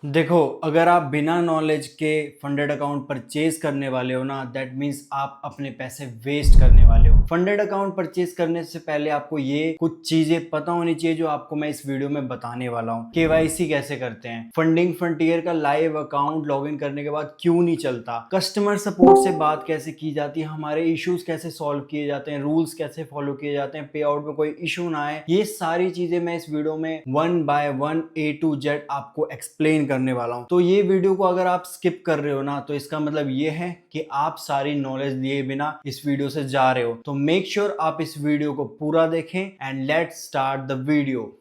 देखो, अगर आप बिना नॉलेज के फंडेड अकाउंट परचेज करने वाले हो ना, दैट मीन्स आप अपने पैसे वेस्ट करने वाले हो। फंडेड अकाउंट परचेज करने से पहले आपको ये कुछ चीजें पता होनी चाहिए जो आपको मैं इस वीडियो में बताने वाला हूँ। केवाईसी कैसे करते हैं, फंडिंग फ्रंटियर का लाइव अकाउंट लॉगिन करने के बाद क्यों नहीं चलता, कस्टमर सपोर्ट से बात कैसे की जाती है, हमारे इश्यूज कैसे सॉल्व किए जाते हैं, रूल्स कैसे फॉलो किए जाते हैं, पे आउट में कोई इशू ना आए, ये सारी चीजें मैं इस वीडियो में 1 बाय 1 A to Z आपको एक्सप्लेन करने वाला हूं। तो ये वीडियो को अगर आप स्किप कर रहे हो ना, तो इसका मतलब ये है कि आप सारी नॉलेज लिए बिना इस वीडियो से जा रहे हो। तो मेक श्योर आप इस वीडियो को पूरा देखें and let's start the video.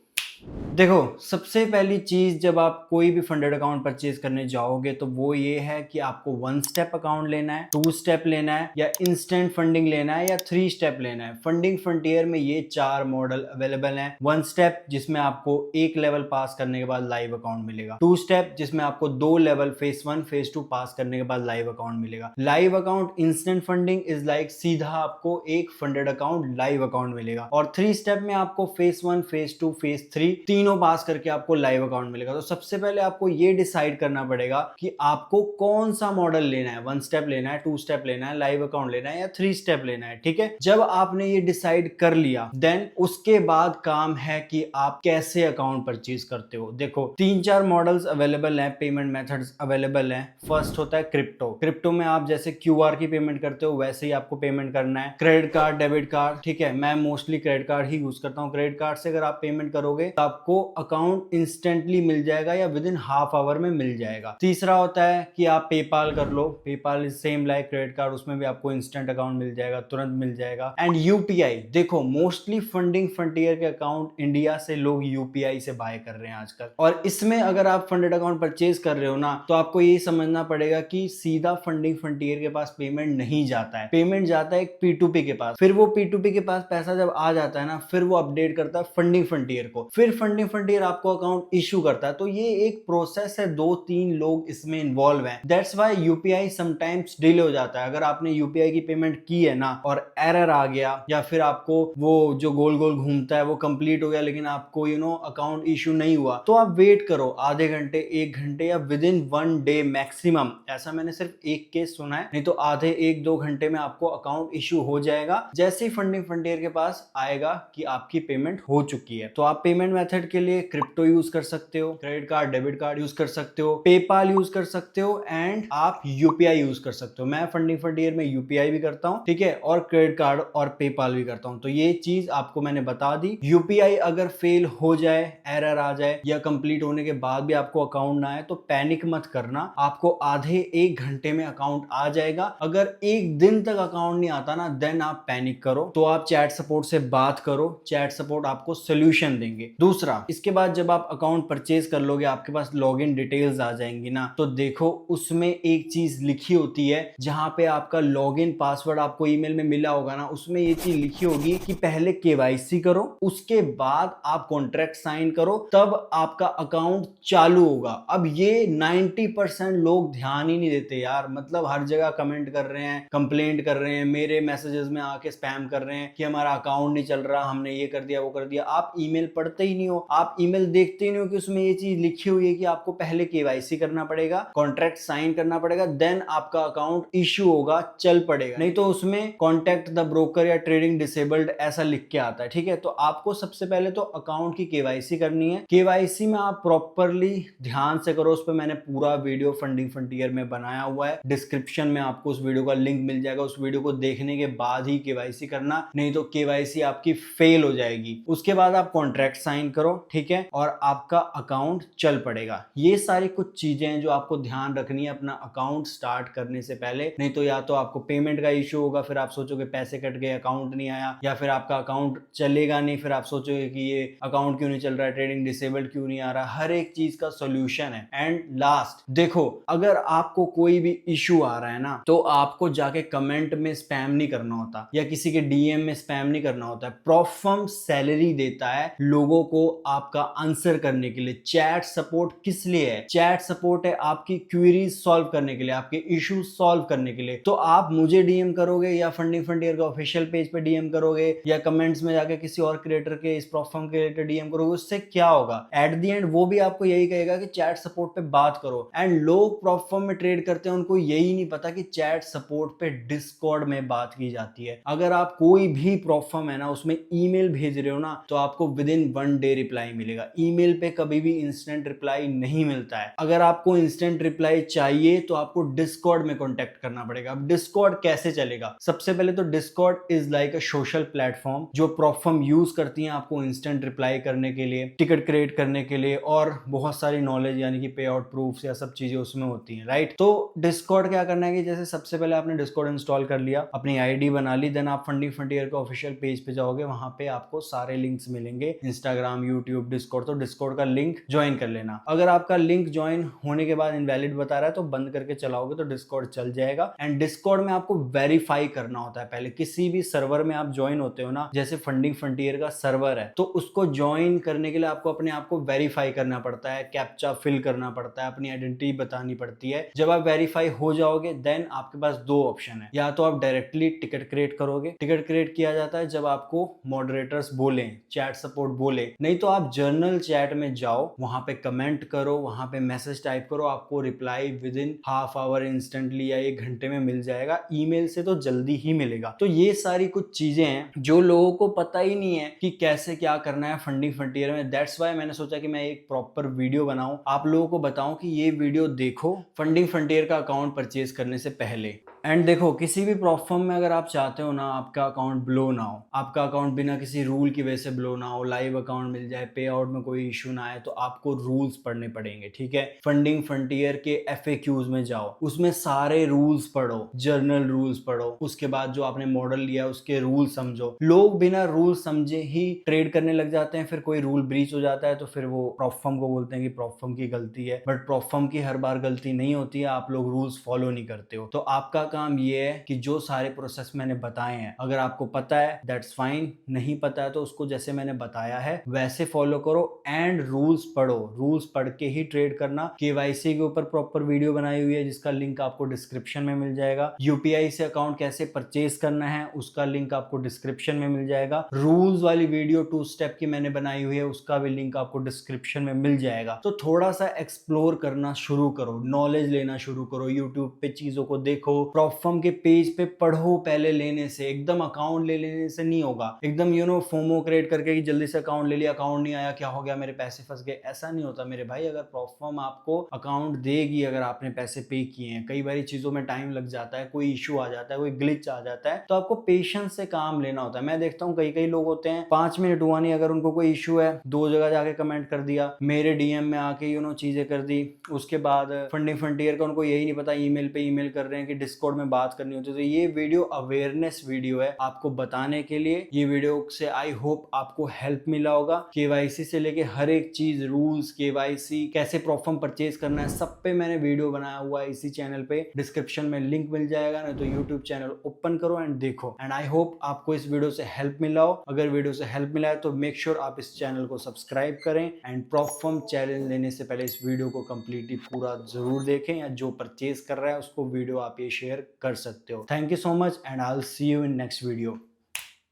देखो, सबसे पहली चीज जब आप कोई भी फंडेड अकाउंट परचेज करने जाओगे तो वो ये है कि आपको 1 स्टेप अकाउंट लेना है, 2 स्टेप लेना है, या इंस्टेंट फंडिंग लेना है, या 3 स्टेप लेना है। फंडिंग फ्रंटियर में ये 4 मॉडल अवेलेबल हैं। 1 स्टेप जिसमें आपको एक लेवल पास करने के बाद लाइव अकाउंट मिलेगा, 2 स्टेप जिसमें आपको 2 लेवल फेज 1 फेज 2 पास करने के बाद लाइव अकाउंट मिलेगा। Live account instant funding is like सीधा आपको एक फंडेड अकाउंट लाइव अकाउंट मिलेगा। और 3 स्टेप में आपको फेज 1 फेज 2 फेज 3 तीनों पास करके आपको लाइव अकाउंट मिलेगा। तो सबसे पहले आपको ये डिसाइड करना पड़ेगा कि आपको कौन सा मॉडल लेना है, 1 स्टेप लेना है, 2 स्टेप लेना है, लाइव अकाउंट लेना है, या 3 स्टेप लेना है। ठीक है, जब आपने ये डिसाइड कर लिया, देन उसके बाद काम है कि आप कैसे अकाउंट परचेज करते हो। देखो, 3-4 मॉडल्स अवेलेबल हैं, पेमेंट मेथड्स अवेलेबल हैं। फर्स्ट होता है क्रिप्टो। क्रिप्टो में आप जैसे क्यूआर की पेमेंट करते हो वैसे ही आपको पेमेंट करना है। क्रेडिट कार्ड, डेबिट कार्ड, ठीक है, मैं मोस्टली क्रेडिट कार्ड ही यूज करता हूँ। क्रेडिट कार्ड से अगर आप पेमेंट करोगे तो आपको अकाउंट इंस्टेंटली मिल जाएगा या विद इन हाफ आवर में मिल जाएगा। तीसरा होता है कि आप पेपाल कर लो। PayPal is same like credit card, उसमें भी आपको इंस्टेंट अकाउंट मिल जाएगा, तुरंत मिल जाएगा। एंड यूपीआई, देखो मोस्टली फंडिंग फ्रंटियर के अकाउंट इंडिया से लोग यूपीआई से बाय कर रहे हैं आजकल। और इसमें अगर आप फंडेड अकाउंट परचेज कर रहे हो ना, तो आपको ये समझना पड़ेगा कि सीधा फंडिंग फ्रंटियर के पास पेमेंट नहीं जाता है, पेमेंट जाता है एक P2P के पास। फिर वो P2P के पास पैसा जब आ जाता है ना, फिर वो अपडेट करता है फंडिंग फ्रंटियर को, फिर फंडिंग फ्रंटियर आपको अकाउंट इशू करता है। तो ये एक प्रोसेस है, 2-3 लोग इसमें इन्वॉल्व हैं। That's why UPI sometimes delay हो जाता है। अगर आपने यूपीआई की पेमेंट की है ना और एरर आ गया, या फिर आपको वो जो गोल गोल घूमता है वो कंप्लीट हो गया लेकिन आपको अकाउंट इशू नहीं हुआ, तो आप वेट करो आधे घंटे, 1 घंटे, या विद इन 1 डे मैक्सिमम। ऐसा मैंने सिर्फ एक केस सुना है, नहीं तो आधे 1-2 घंटे में आपको अकाउंट इशू हो जाएगा जैसे ही फंडिंग फ्रंटियर के पास आएगा कि आपकी पेमेंट हो चुकी है। तो आप पेमेंट मेथड के लिए क्रिप्टो यूज कर सकते हो, credit card, debit card use कर सकते हो, पेपाल यूज कर सकते हो, एंड आप यूपीआई यूज कर सकते हो। मैं फंडिंग फ्रंटियर में यूपीआई भी करता हूं, ठीक है, और क्रेडिट कार्ड और पेपाल भी करता हूं। तो ये चीज आपको मैंने बता दी। यूपीआई अगर फेल हो जाए, एरर आ जाए, या कंप्लीट होने के बाद भी आपको अकाउंट ना आए, तो पैनिक मत करना, आपको आधे 1 घंटे में अकाउंट आ जाएगा। अगर 1 दिन तक अकाउंट नहीं आता ना, देन आप पैनिक करो, तो आप चैट सपोर्ट से बात करो, चैट सपोर्ट आपको सोल्यूशन देंगे। दूसरा, इसके बाद जब आप अकाउंट परचेज कर लोगे, आपके पास लॉगिन डिटेल्स आ जाएंगी ना, तो देखो उसमें एक चीज लिखी होती है, जहां पे आपका लॉगिन पासवर्ड आपको ईमेल में मिला होगा ना, उसमें ये चीज लिखी होगी कि पहले केवाईसी करो, उसके बाद आप कॉन्ट्रैक्ट साइन करो, तब आपका अकाउंट चालू होगा। अब ये 90% लोग ध्यान ही नहीं देते यार। मतलब हर जगह कमेंट कर रहे हैं, कंप्लेंट कर रहे हैं, मेरे मैसेजेस में आके स्पैम कर रहे हैं कि हमारा अकाउंट नहीं चल रहा, हमने ये कर दिया वो कर दिया। आप ईमेल पढ़ते ही नहीं हो, आप ईमेल देखते ही नहीं हो कि उसमें ये चीज लिखी हुई है कि आपको पहले केवाईसी करना पड़ेगा, कॉन्ट्रैक्ट साइन करना पड़ेगा, देन आपका अकाउंट इशू होगा, चल पड़ेगा। नहीं तो उसमें कॉन्टैक्ट द ब्रोकर या ट्रेडिंग डिसेबल्ड ऐसा लिख के आता है। ठीक है, तो आपको सबसे पहले तो अकाउंट की केवाईसी करनी है। केवाईसी में आप प्रॉपरली ध्यान से करो, उस पर मैंने पूरा वीडियो फंडिंग फ्रंटियर में बनाया हुआ है, डिस्क्रिप्शन में आपको उस वीडियो का लिंक मिल जाएगा। उस वीडियो को देखने के बाद ही केवाईसी करना, नहीं तो केवाईसी आपकी फेल हो जाएगी। उसके बाद आप कॉन्ट्रैक्ट साइन करो, ठीक है, और आपका अकाउंट चल पड़ेगा। ये सारी कुछ चीजें हैं जो आपको ध्यान रखनी है अपना अकाउंट स्टार्ट करने से पहले। नहीं तो या तो आपको पेमेंट का इशू होगा, फिर आप सोचोगे पैसे कट गए, अकाउंट नहीं आया, या फिर आपका अकाउंट चलेगा नहीं, फिर आप सोचोगे कि ये अकाउंट क्यों नहीं चल रहा है, ट्रेडिंग डिसेबल्ड क्यों नहीं आ रहा। हर एक चीज का सोल्यूशन है। एंड लास्ट, देखो अगर आपको कोई भी इशू आ रहा है ना, तो आपको जाके कमेंट में स्पैम नहीं करना होता, या किसी के डीएम में स्पैम नहीं करना होता है। प्रॉफर्म सैलरी देता है लोगों को आपका आंसर करने के लिए। चैट सपोर्ट किस लिए है? चैट सपोर्ट है आपकी क्वेरीज सॉल्व करने के लिए, आपके इश्यूज सॉल्व करने के लिए। तो आप मुझे डीएम करोगे या फंडिंग फ्रंटियर का ऑफिशियल पेज पे डीएम करोगे या कमेंट्स में जाके किसी और क्रिएटर के इस प्लेटफॉर्म के रिलेटेड डीएम करोगे, उससे क्या होगा? एट द एंड वो भी आपको यही कहेगा कि चैट सपोर्ट पे बात करो। एंड लोग प्लेटफॉर्म में ट्रेड करते हैं, उनको यही नहीं पता कि चैट सपोर्ट पे डिस्कॉर्ड में बात की जाती है। अगर आप कोई भी प्लेटफॉर्म है ना उसमें ईमेल भेज रहे हो ना, तो आपको विद इन 1 डे रिप्लाई मिलेगा। ईमेल पे कभी भी इंस्टेंट रिप्लाई नहीं मिलता है। अगर आपको इंस्टेंट रिप्लाई चाहिए तो आपको डिस्कॉर्ड में कॉन्टेक्ट करना पड़ेगा। अब डिस्कॉर्ड कैसे चलेगा? सबसे पहले तो Discord is like a social platform जो प्लेटफॉर्म यूज करती है आपको इंस्टेंट रिप्लाई करने के लिए, टिकट क्रिएट करने के लिए, और बहुत सारी नॉलेज यानी कि पे आउट प्रूफ्स या सब चीजें उसमें होती हैं, राइट? तो डिस्कॉर्ड क्या करना है कि जैसे सबसे पहले आपने डिस्कॉर्ड इंस्टॉल कर लिया, अपनी आईडी बना ली, देन आप फंडिंग फ्रंटियर के ऑफिशियल पेज पे जाओगे, वहां पे आपको सारे लिंक्स मिलेंगे, इंस्टाग्राम, यूट्यूब, डिस्कॉर्ड। तो डिस्कॉर्ड का लिंक ज्वाइन कर लेना। अगर आपका लिंक ज्वाइन होने के बाद इनवैलिड बता रहा है तो बंद करके चलाओगे तो डिस्कॉर्ड चल जाएगा। एंड डिस्कॉर्ड में आपको वेरीफाई करना होता है पहले। किसी भी सर्वर में आप ज्वाइन होते हो ना, जैसे फंडिंग फ्रंटियर का सर्वर है, तो उसको ज्वाइन करने के लिए आपको अपने आप को वेरीफाई करना पड़ता है, कैप्चा फिल करना पड़ता है, अपनी आइडेंटिटी बतानी पड़ती है। जब आप वेरीफाई हो जाओगे देन आपके पास 2 ऑप्शन है। या तो आप डायरेक्टली टिकट क्रिएट करोगे, टिकट क्रिएट किया जाता है जब आपको मॉडरेटर्स बोले, चैट सपोर्ट बोले। नहीं तो आप जर्नल चैट में जाओ, वहां पे कमेंट करो, वहां पे मैसेज टाइप करो, आपको reply with in half hour instantly या 1 घंटे में मिल जाएगा। ईमेल से तो जल्दी ही मिलेगा। तो ये सारी कुछ चीजें हैं जो लोगों को पता ही नहीं है कि कैसे क्या करना है फंडिंग फ्रंटियर में। दैट्स वाई मैंने सोचा कि मैं एक प्रॉपर वीडियो बनाऊं, आप लोगों को बताऊं कि ये वीडियो देखो फंडिंग फ्रंटियर का अकाउंट परचेज करने से पहले। एंड देखो, किसी भी प्लेटफॉर्म में अगर आप चाहते हो ना आपका अकाउंट ब्लो ना हो, आपका अकाउंट बिना किसी रूल की वजह से ब्लो ना हो, लाइव अकाउंट मिल जाए, पे आउट में कोई इशू ना आए, तो आपको रूल्स पढ़ने पड़ेंगे, ठीक है? फंडिंग फ्रंटियर के FAQs में जाओ, उसमें सारे रूल्स पढ़ो, जर्नल रूल्स पढ़ो, उसके बाद जो आपने मॉडल लिया उसके रूल समझो। लोग बिना रूल समझे ही ट्रेड करने लग जाते हैं, फिर कोई रूल ब्रीच हो जाता है तो फिर वो प्लेटफॉर्म को बोलते हैं कि प्लेटफॉर्म की गलती है। बट प्लेटफॉर्म की हर बार गलती नहीं होती है, आप लोग रूल्स फॉलो नहीं करते हो। तो आपका काम ये है कि जो सारे प्रोसेस मैंने बताए हैं, अगर आपको पता है दैट्स फाइन, नहीं पता है तो उसको जैसे मैंने बताया है वैसे फॉलो करो। एंड रूल्स पढ़ो, रूल्स पढ़ के ही ट्रेड करना। KYC के ऊपर प्रॉपर वीडियो बनाई हुई है जिसका लिंक आपको डिस्क्रिप्शन में मिल जाएगा। UPI से अकाउंट कैसे परचेज करना है उसका लिंक आपको डिस्क्रिप्शन में मिल जाएगा। रूल्स वाली वीडियो 2 स्टेप की मैंने बनाई हुई है, उसका भी लिंक आपको डिस्क्रिप्शन में मिल जाएगा। तो थोड़ा सा एक्सप्लोर करना शुरू करो, नॉलेज लेना शुरू करो, यूट्यूब पे चीजों को देखो, प्लेटफॉर्म के पेज पे पढ़ो। पहले लेने से, एकदम अकाउंट ले लेने से नहीं होगा। एकदम फोमो क्रिएट करके कि जल्दी से अकाउंट ले लिया, अकाउंट नहीं आया, क्या हो गया, मेरे पैसे फंस गए, ऐसा नहीं होता मेरे भाई। अगर प्लेटफॉर्म आपको अकाउंट देगी, अगर आपने पैसे पे किए हैं, कई बार चीजों में टाइम लग जाता है, कोई इशू आ जाता है, कोई ग्लिच आ जाता है, तो आपको पेशेंस से काम लेना होता है। मैं देखता हूँ कई कई लोग होते हैं 5 मिनट हुआ नहीं, अगर उनको कोई इशू है 2 जगह जाके कमेंट कर दिया, मेरे DM में आके चीजें कर दी, उसके बाद फंडिंग फ्रंटियर का उनको यही नहीं पता, ईमेल पे ईमेल कर रहे हैं कि डिस्कॉर्ड में बात करनी होती है। तो ये वीडियो अवेयरनेस वीडियो है आपको बताने के लिए। ये वीडियो से आई होप आपको हेल्प मिला होगा। KYC से लेके हर एक चीज, रूल्स, KYC कैसे प्लेटफॉर्म परचेज करना है, सब पे मैंने वीडियो बनाया हुआ है इसी चैनल पे। डिस्क्रिप्शन में लिंक मिल जाएगा, नहीं तो यूट्यूब चैनल ओपन करो एंड देखो। एंड आई होप आपको इस वीडियो से हेल्प मिला हो। अगर वीडियो से हेल्प मिला है तो मेक श्योर आप इस चैनल को सब्सक्राइब करें एंड प्लेटफॉर्म चैलेंज लेने से पहले इस वीडियो को कंप्लीटली पूरा जरूर देखें, या जो परचेज कर रहा है उसको वीडियो आप ये शेयर कर सकते हो। Thank you so much and I will see you in next video.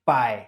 Bye.